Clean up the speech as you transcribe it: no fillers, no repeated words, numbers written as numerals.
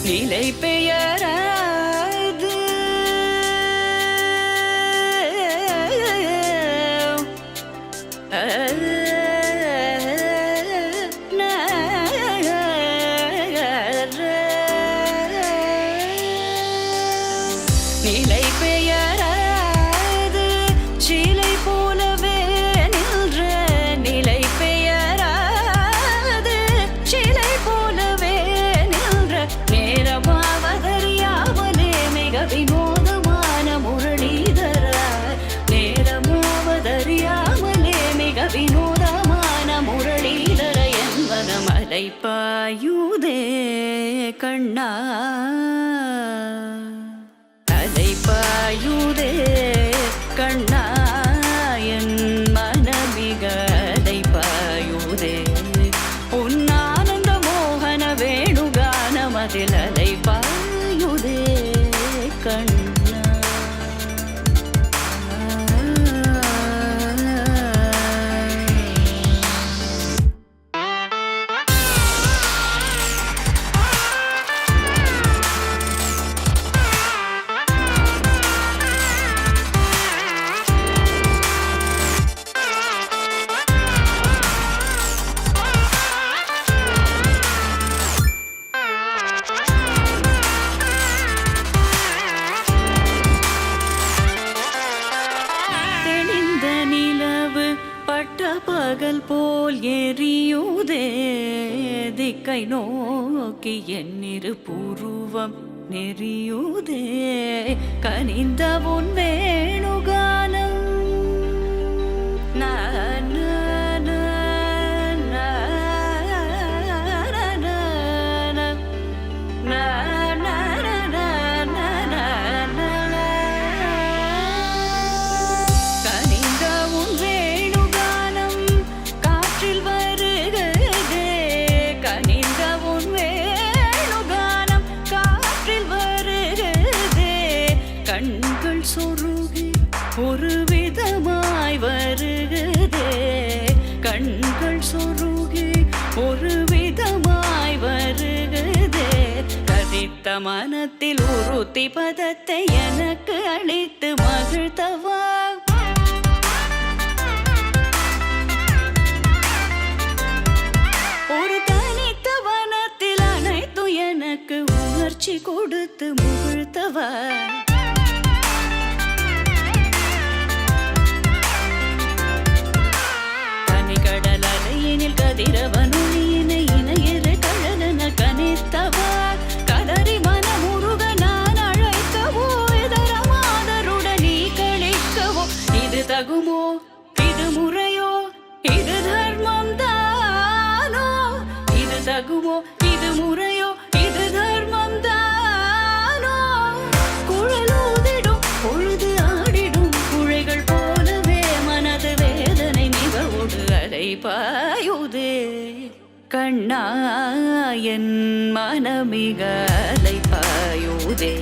நிலை பெயராது நிலை பெயராது சிலை போலவே நின்ற நிலை பெயராது சிலை போலவே நின்ற நேரமாவதறியாமலே மிக வினோதமான முரளிதர நேரமாவதறியாமலே மிக வினோதமான முரளிதர என்பத மலை பாயுதே கண்ணா பாயுதே கண்ணா என் மனமிக அலை பாயுதே உன் ஆனந்த மோகன வேணுகானமதில் அலை பாயுதே கண்ணா. பகல் போல் எரியுதே திக்கை நோக்கி என்னிரு புருவம் நெறியுதே கனிந்த உன் வேணுகானம் கண்கள் சொருகி ஒரு விதமாய் வருகுதே கண்கள் சொருகி ஒரு விதமாய் வருகுதே கதித்த மனத்தில் உறுத்தி பதத்தை எனக்கு அளித்து மகிழ்த்தவா ஒரு தனித்த வனத்தில் அனைத்து எனக்கு உணர்ச்சி கொடுத்து முகிழ்த்தவா கதிரவனொளியினை இணையிரு கழலன கனித்தவா கதறி மனமுருக நான் அழைக்கவோ இதர மாதருடன் நீ கழிக்கவோ இது தகுமோ இது முறையோ இது தர்மம் தானோ இது தகுமோ இது முறையோ இது தர்மம் தானோ குழலூதிடும் பொழுது ஆடிடும் குழைகள் போலவே மனது வேதனை மிகவோடு அலை பாயுதே கண்ணா என் மனமிக அலை பாயுதே.